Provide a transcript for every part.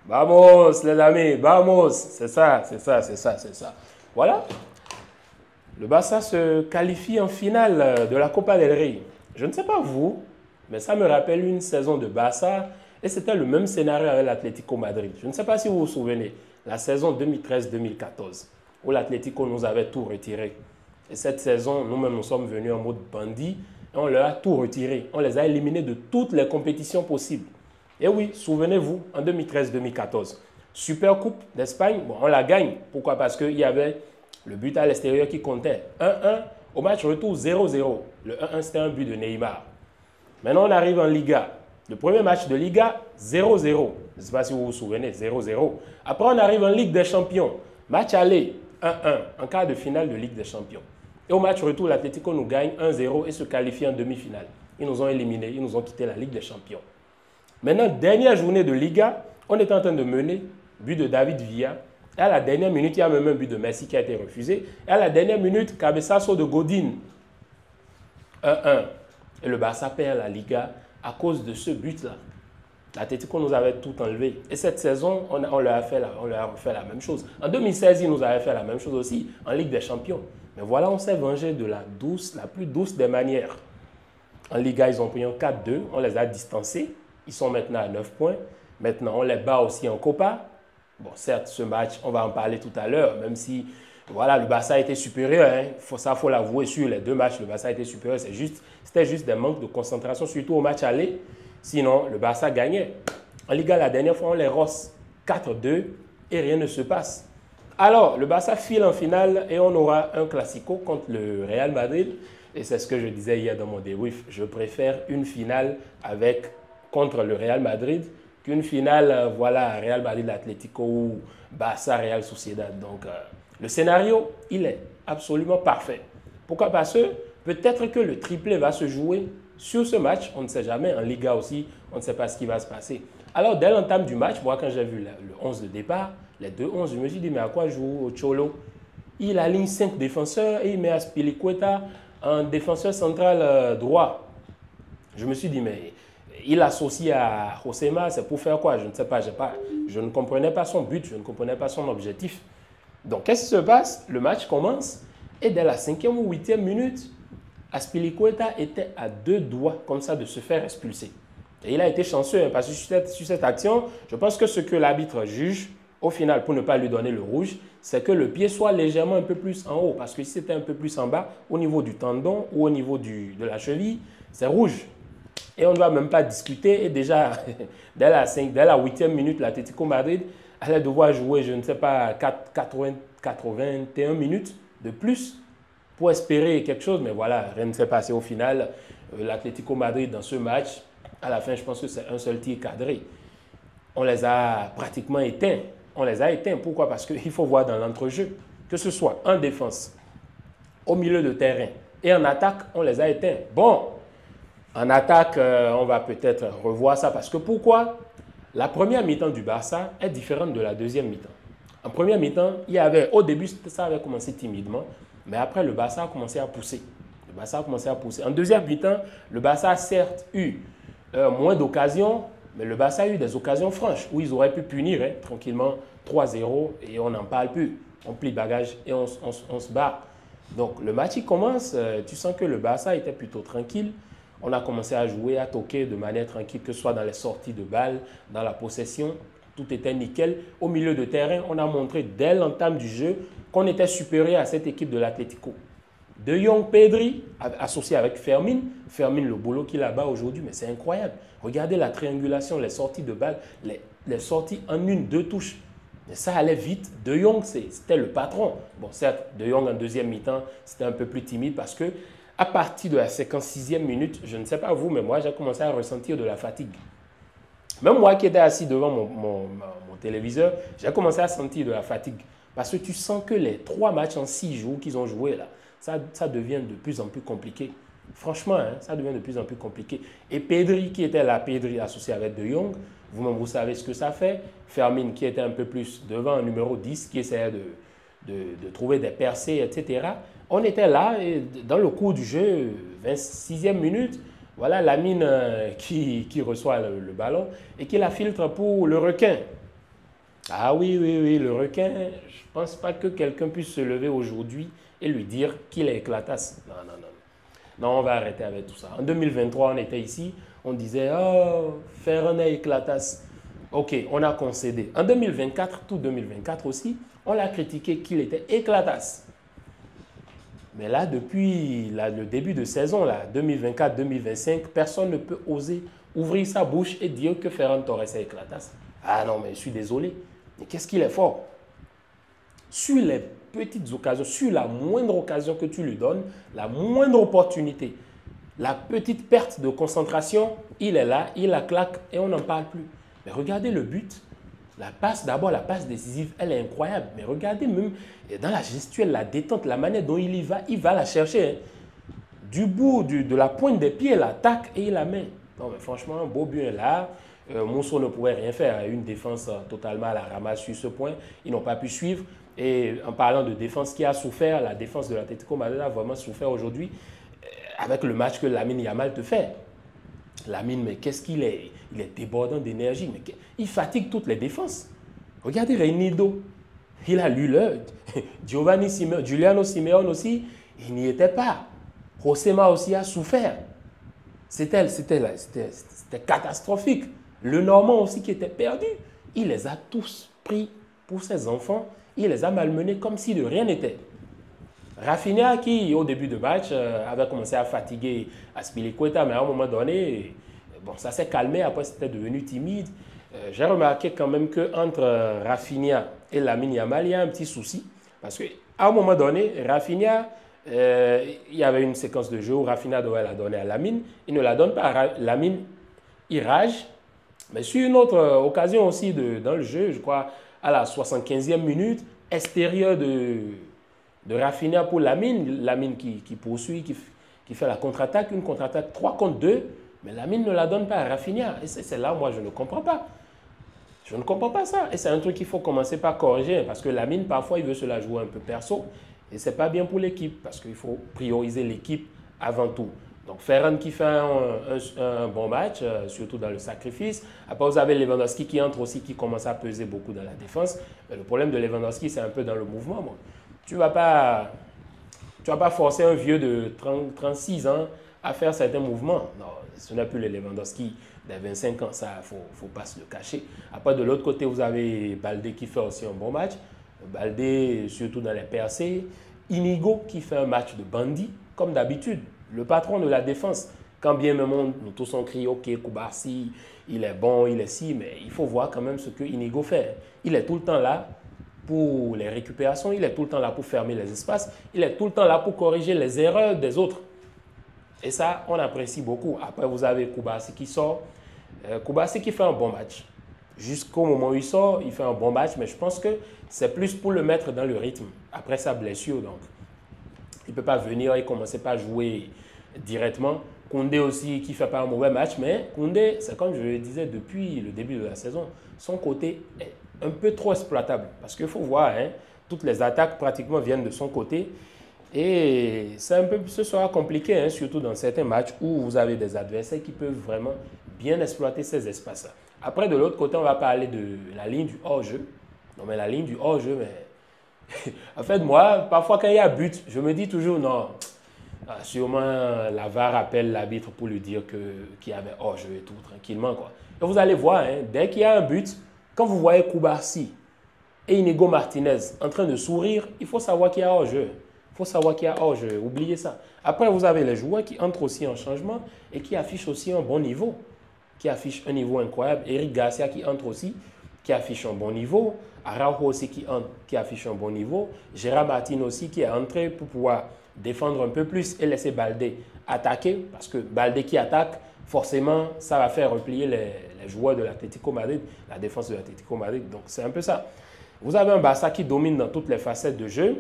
Vamos, les amis, vamos. C'est ça, c'est ça, c'est ça, c'est ça. Voilà. Le Barça se qualifie en finale de la Copa del Rey. Je ne sais pas vous, mais ça me rappelle une saison de Barça et c'était le même scénario avec l'Atlético Madrid. Je ne sais pas si vous vous souvenez, la saison 2013-2014, où l'Atlético nous avait tout retiré. Et cette saison, nous-mêmes, nous sommes venus en mode bandit et on leur a tout retiré. On les a éliminés de toutes les compétitions possibles. Et oui, souvenez-vous, en 2013-2014, Super Coupe d'Espagne, bon, on la gagne. Pourquoi? Parce qu'il y avait le but à l'extérieur qui comptait. 1-1, au match retour 0-0. Le 1-1, c'était un but de Neymar. Maintenant, on arrive en Liga. Le premier match de Liga, 0-0. Je ne sais pas si vous vous souvenez, 0-0. Après, on arrive en Ligue des Champions. Match aller, 1-1, en quart de finale de Ligue des Champions. Et au match retour, l'Atlético nous gagne 1-0 et se qualifie en demi-finale. Ils nous ont éliminés, ils nous ont quitté la Ligue des Champions. Maintenant, dernière journée de Liga, on est en train de mener, but de David Villa. Et à la dernière minute, il y a même un but de Messi qui a été refusé. Et à la dernière minute, cabeçazo de Godin, 1-1. Et le Barça perd la Liga à cause de ce but-là. L'Atlético nous avait tout enlevé. Et cette saison, on leur a fait la même chose. En 2016, ils nous avaient fait la même chose aussi, en Ligue des Champions. Mais voilà, on s'est vengé de la plus douce des manières. En Liga, ils ont pris un 4-2, on les a distancés. Ils sont maintenant à 9 points. Maintenant, on les bat aussi en Copa. Bon, certes, ce match, on va en parler tout à l'heure, même si, voilà, le Barça a été supérieur. Hein. Ça, il faut l'avouer, sur les deux matchs, le Barça a été supérieur. C'était juste des manques de concentration, surtout au match aller. Sinon, le Barça gagnait. En Liga, la dernière fois, on les rosse 4-2 et rien ne se passe. Alors, le Barça file en finale et on aura un classico contre le Real Madrid. Et c'est ce que je disais hier dans mon débrief. Je préfère une finale contre le Real Madrid qu'une finale, voilà, Real Madrid-Atlético ou Barça-Real Sociedad. Donc, le scénario, il est absolument parfait. Pourquoi? Parce que peut-être que le triplé va se jouer sur ce match. On ne sait jamais. En Liga aussi, on ne sait pas ce qui va se passer. Alors, dès l'entame du match, moi, quand j'ai vu le 11 de départ, les deux 11, je me suis dit, mais à quoi joue Cholo? Il aligne 5 défenseurs et il met Azpilicueta en défenseur central droit. Je me suis dit, mais il associe à Josema, c'est pour faire quoi? Je ne sais pas, je ne comprenais pas son but, je ne comprenais pas son objectif. Donc, qu'est-ce qui se passe? Le match commence et dès la 5e ou 8e minute, Azpilicueta était à 2 doigts comme ça de se faire expulser. Et il a été chanceux hein, parce que sur cette action, je pense que ce que l'arbitre juge, au final, pour ne pas lui donner le rouge, c'est que le pied soit légèrement un peu plus en haut. Parce que si c'était un peu plus en bas, au niveau du tendon ou au niveau de la cheville, c'est rouge. Et on ne va même pas discuter. Et déjà, dès la 8e minute, l'Atlético Madrid allait devoir jouer, je ne sais pas, 81 minutes de plus pour espérer quelque chose. Mais voilà, rien ne s'est passé au final. L'Atlético Madrid, dans ce match, à la fin, je pense que c'est un seul tir cadré. On les a pratiquement éteints. On les a éteints. Pourquoi? Parce qu'il faut voir dans l'entrejeu, que ce soit en défense, au milieu de terrain et en attaque, on les a éteints. Bon, en attaque, on va peut-être revoir ça parce que pourquoi? La première mi-temps du Barça est différente de la deuxième mi-temps. En première mi-temps, au début, ça avait commencé timidement, mais après, le Barça a commencé à pousser. Le Barça a commencé à pousser. En deuxième mi-temps, le Barça a certes eu moins d'occasions, mais le Barça a eu des occasions franches où ils auraient pu punir hein, tranquillement 3-0 et on n'en parle plus. On plie bagage et on se bat. Donc le match il commence, tu sens que le Barça était plutôt tranquille. On a commencé à jouer, à toquer de manière tranquille, que ce soit dans les sorties de balles, dans la possession. Tout était nickel. Au milieu de terrain, on a montré dès l'entame du jeu qu'on était supérieur à cette équipe de l'Atlético. De Jong, Pedri, associé avec Fermin. Fermin, le boulot qu'il a bas aujourd'hui, mais c'est incroyable. Regardez la triangulation, les sorties de balles, les sorties en 1-2 touches. Mais ça allait vite. De Jong, c'était le patron. Bon, certes, De Jong en deuxième mi-temps, c'était un peu plus timide parce que à partir de la 56e minute, je ne sais pas vous, mais moi, j'ai commencé à ressentir de la fatigue. Même moi qui étais assis devant mon téléviseur, j'ai commencé à sentir de la fatigue. Parce que tu sens que les 3 matchs en 6 jours qu'ils ont joué là, ça devient de plus en plus compliqué. Franchement, hein, ça devient de plus en plus compliqué. Et Pedri, qui était là, Pedri associé avec De Jong, vous-même, vous savez ce que ça fait. Fermin, qui était un peu plus devant, un numéro 10, qui essayait de trouver des percées, etc. On était là, et dans le cours du jeu, 26e minute, Voilà Lamine qui reçoit le ballon et qui la filtre pour le requin. Ah oui, oui, oui, le requin, je ne pense pas que quelqu'un puisse se lever aujourd'hui et lui dire qu'il est éclatasse. Non, non, non. Non, on va arrêter avec tout ça. En 2023, on était ici, on disait, oh, Ferran est éclatasse. Ok, on a concédé. En 2024, tout 2024 aussi, on l'a critiqué qu'il était éclatasse. Mais là, depuis le début de saison, 2024-2025, personne ne peut oser ouvrir sa bouche et dire que Ferran Torres est éclatasse. Ah non, mais je suis désolé. Mais qu'est-ce qu'il est fort? Sur les petites occasions, sur la moindre occasion que tu lui donnes, la moindre opportunité, la petite perte de concentration, il est là, il la claque et on n'en parle plus. Mais regardez le but. La passe, d'abord la passe décisive, elle est incroyable. Mais regardez même dans la gestuelle, la détente, la manière dont il va la chercher. Hein. Du bout de la pointe des pieds, l'attaque et il la met. Non, mais franchement, beau but là. Monceau ne pouvait rien faire. Une défense totalement à la ramasse sur ce point. Ils n'ont pas pu suivre. Et en parlant de défense qui a souffert, la défense de l'Atlético Madrid a vraiment souffert aujourd'hui avec le match que Lamine Yamal te fait. Lamine, mais qu'est-ce qu'il est? Il est débordant d'énergie. Mais il fatigue toutes les défenses. Regardez Reinildo. Il a lu l'heure. Giuliano Simeone aussi, il n'y était pas. Josema aussi a souffert. C'était catastrophique. Le Normand aussi qui était perdu. Il les a tous pris pour ses enfants. Il les a malmenés comme si de rien n'était. Rafinha qui, au début de match, avait commencé à fatiguer Azpilicueta, mais à un moment donné, bon, ça s'est calmé, après c'était devenu timide. J'ai remarqué quand même qu'entre Rafinha et Lamine Yamal, il y a un petit souci. Parce qu'à un moment donné, Rafinha, il y avait une séquence de jeu où Rafinha devait la donner à Lamine. Il ne la donne pas à Lamine, il rage. Mais sur une autre occasion aussi dans le jeu, je crois à la 75e minute, extérieur de Rafinha pour Lamine. Lamine qui poursuit, qui fait la contre-attaque, une contre-attaque 3 contre 2. Mais Lamine ne la donne pas à Rafinha. Et c'est là, moi, je ne comprends pas. Je ne comprends pas ça. Et c'est un truc qu'il faut commencer par corriger. Parce que Lamine, parfois, il veut se la jouer un peu perso. Et ce n'est pas bien pour l'équipe. Parce qu'il faut prioriser l'équipe avant tout. Donc Ferran qui fait un bon match, surtout dans le sacrifice. Après, vous avez Lewandowski qui entre aussi, qui commence à peser beaucoup dans la défense. Mais le problème de Lewandowski, c'est un peu dans le mouvement. Bon. Tu ne vas pas forcer un vieux de 36 ans à faire certains mouvements. Non, ce n'est plus le Lewandowski des 25 ans, ça, il ne faut pas se le cacher. Après, de l'autre côté, vous avez Baldé qui fait aussi un bon match. Baldé, surtout dans les percées. Inigo qui fait un match de bandit, comme d'habitude. Le patron de la défense. Quand bien même nous tous on crie, ok, Koubarsi, il est bon, il est si, mais il faut voir quand même ce que Inigo fait. Il est tout le temps là pour les récupérations, il est tout le temps là pour fermer les espaces, il est tout le temps là pour corriger les erreurs des autres. Et ça, on apprécie beaucoup. Après, vous avez Koubarsi qui sort. Koubarsi qui fait un bon match. Jusqu'au moment où il sort, il fait un bon match, mais je pense que c'est plus pour le mettre dans le rythme après sa blessure. Donc, il ne peut pas venir et commencer par jouer directement. Koundé aussi qui ne fait pas un mauvais match, mais Koundé, c'est comme je le disais depuis le début de la saison, son côté est un peu trop exploitable. Parce qu'il faut voir, hein, toutes les attaques pratiquement viennent de son côté. Et ce sera compliqué, hein, surtout dans certains matchs où vous avez des adversaires qui peuvent vraiment bien exploiter ces espaces-là. Après, de l'autre côté, on va parler de la ligne du hors-jeu. Non, mais la ligne du hors-jeu, mais... en fait, moi, parfois, quand il y a but, je me dis toujours, non, sûrement la VAR appelle l'arbitre pour lui dire qu'il y avait hors-jeu et tout, tranquillement, quoi. Et vous allez voir, hein, dès qu'il y a un but, quand vous voyez Koubarsi et Inigo Martinez en train de sourire, il faut savoir qu'il y a hors-jeu. Il faut savoir qu'il y a hors-jeu, oubliez ça. Après, vous avez les joueurs qui entrent aussi en changement et qui affichent aussi un bon niveau, qui affichent un niveau incroyable. Eric Garcia qui entre aussi, qui affiche un bon niveau. Araujo aussi qui entre, qui affiche un bon niveau. Gérard Martin aussi qui est entré pour pouvoir défendre un peu plus et laisser Baldé attaquer. Parce que Baldé qui attaque, forcément, ça va faire replier les joueurs de l'Atlético Madrid, la défense de l'Atlético Madrid. Donc, c'est un peu ça. Vous avez un Barça qui domine dans toutes les facettes de jeu.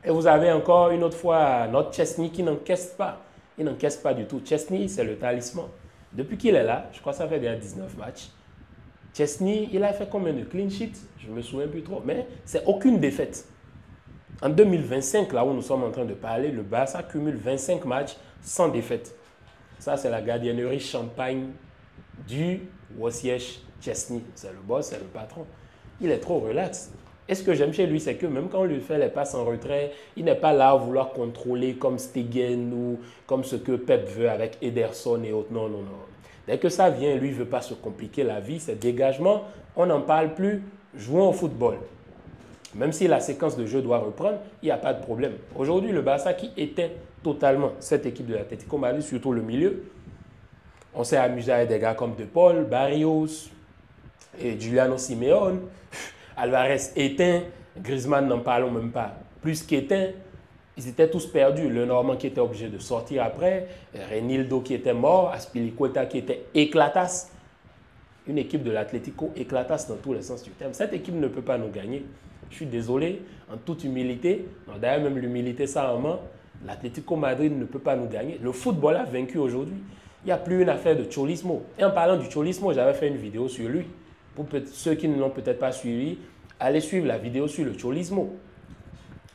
Et vous avez encore une autre fois notre Chesney qui n'encaisse pas. Il n'encaisse pas du tout. Chesney, c'est le talisman. Depuis qu'il est là, je crois que ça fait déjà 19 matchs. Chesney, il a fait combien de clean sheets? Je ne me souviens plus trop. Mais c'est aucune défaite. En 2025, là où nous sommes en train de parler, le Barça cumule 25 matchs sans défaite. Ça, c'est la gardiennerie champagne du Wojciech Szczesny. C'est le boss, c'est le patron. Il est trop relax. Et ce que j'aime chez lui, c'est que même quand on lui fait les passes en retrait, il n'est pas là à vouloir contrôler comme Stegen ou comme ce que Pep veut avec Ederson et autres. Non, non, non. Dès que ça vient, lui, il ne veut pas se compliquer la vie. C'est dégagement, on n'en parle plus, jouons au football. Même si la séquence de jeu doit reprendre, il n'y a pas de problème. Aujourd'hui, le Barça qui éteint totalement cette équipe de l'Atlético Madrid, surtout le milieu, on s'est amusé avec des gars comme De Paul, Barrios et Giuliano Simeone. Alvarez éteint, Griezmann n'en parlons même pas. Plus qu'éteint, ils étaient tous perdus. Le Normand qui était obligé de sortir après, Reinildo qui était mort, Azpilicueta qui était éclatasse. Une équipe de l'Atlético éclatasse dans tous les sens du terme. Cette équipe ne peut pas nous gagner. Je suis désolé, en toute humilité, d'ailleurs même l'humilité ça en main, l'Atlético Madrid ne peut pas nous gagner. Le football a vaincu aujourd'hui. Il n'y a plus une affaire de cholismo. Et en parlant du cholismo, j'avais fait une vidéo sur lui. Pour ceux qui ne l'ont peut-être pas suivi, allez suivre la vidéo sur le cholismo.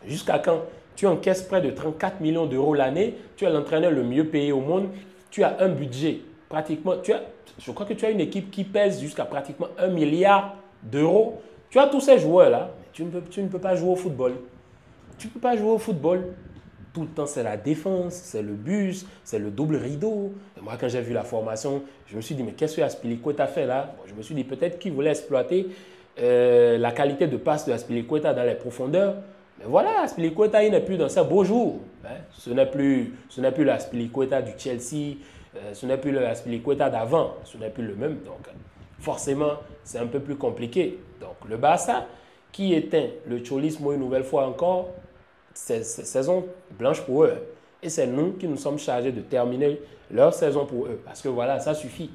Jusqu'à quand tu encaisses près de 34 millions d'euros l'année, tu es l'entraîneur le mieux payé au monde, tu as un budget pratiquement, je crois que tu as une équipe qui pèse jusqu'à pratiquement 1 milliard d'euros. Tu as tous ces joueurs-là, mais tu ne peux pas jouer au football. Tu ne peux pas jouer au football. Tout le temps, c'est la défense, c'est le bus, c'est le double rideau. Et moi, quand j'ai vu la formation, je me suis dit, mais qu'est-ce que Azpilicueta fait là? Bon, je me suis dit, peut-être qu'il voulait exploiter la qualité de passe de Azpilicueta dans les profondeurs. Mais voilà, Azpilicueta, il n'est plus dans ses beaux jours. Hein? Ce n'est plus l'Azpilicueta du Chelsea, ce n'est plus l'Azpilicueta d'avant, ce n'est plus le même. Donc, forcément, c'est un peu plus compliqué. Donc, le Barça, qui éteint le cholismo une nouvelle fois encore, c'est saison blanche pour eux. Et c'est nous qui nous sommes chargés de terminer leur saison pour eux. Parce que voilà, ça suffit.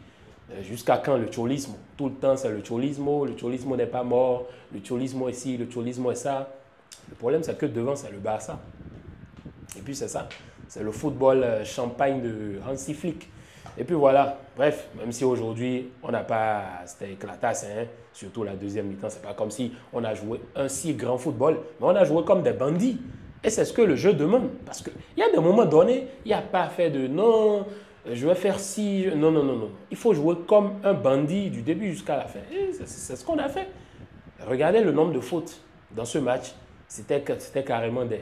Jusqu'à quand le cholismo? Tout le temps, c'est le cholismo n'est pas mort, le cholismo est ci, le cholismo est ça. Le problème, c'est que devant, c'est le Barça. Et puis, c'est ça. C'est le football champagne de Hansi Flick. Et puis voilà, bref, même si aujourd'hui, on n'a pas, c'était éclatasse, hein, surtout la deuxième mi-temps, c'est pas comme si on a joué un si grand football, mais on a joué comme des bandits. Et c'est ce que le jeu demande. Parce qu'il y a des moments donnés, il n'y a pas fait de non, je vais faire ci, non, non, non, non. Il faut jouer comme un bandit du début jusqu'à la fin. Et c'est ce qu'on a fait. Regardez le nombre de fautes dans ce match. C'était carrément des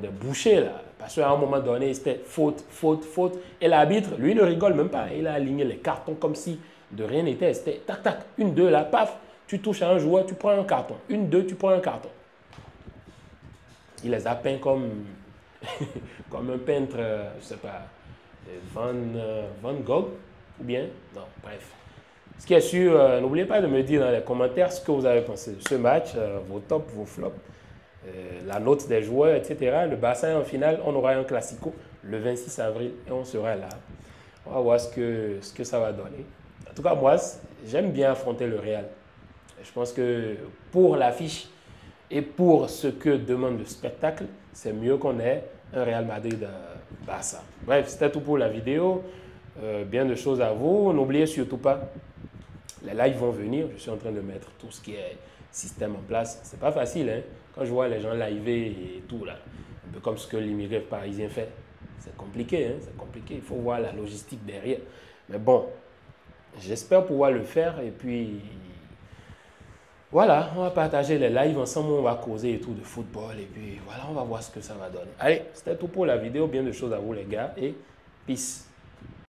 bouchées là. Parce qu'à un moment donné, c'était faute, faute, faute. Et l'arbitre, lui, ne rigole même pas. Il a aligné les cartons comme si de rien n'était. C'était tac, tac, une, deux, là, paf. Tu touches à un joueur, tu prends un carton. Une, deux, tu prends un carton. Il les a peints comme, comme un peintre, je ne sais pas, Van Gogh ou bien, non, bref. Ce qui est sûr, n'oubliez pas de me dire dans les commentaires ce que vous avez pensé de ce match, vos tops, vos flops, la note des joueurs, etc. Le Barça en finale, on aura un classico le 26 avril et on sera là. On va voir ce que ça va donner. En tout cas, moi, j'aime bien affronter le Real. Je pense que pour l'affiche et pour ce que demande le spectacle, c'est mieux qu'on ait un Real Madrid-Barça. Bref, c'était tout pour la vidéo. Bien de choses à vous. N'oubliez surtout pas, les lives vont venir. Je suis en train de mettre tout ce qui est système en place. C'est pas facile, hein? Quand je vois les gens liver et tout, là, un peu comme ce que l'immigré parisien fait, c'est compliqué, hein? C'est compliqué. Il faut voir la logistique derrière. Mais bon, j'espère pouvoir le faire. Et puis, voilà, on va partager les lives ensemble, on va causer et tout de football. Et puis, voilà, on va voir ce que ça va donner. Allez, c'était tout pour la vidéo. Bien de choses à vous, les gars. Et peace.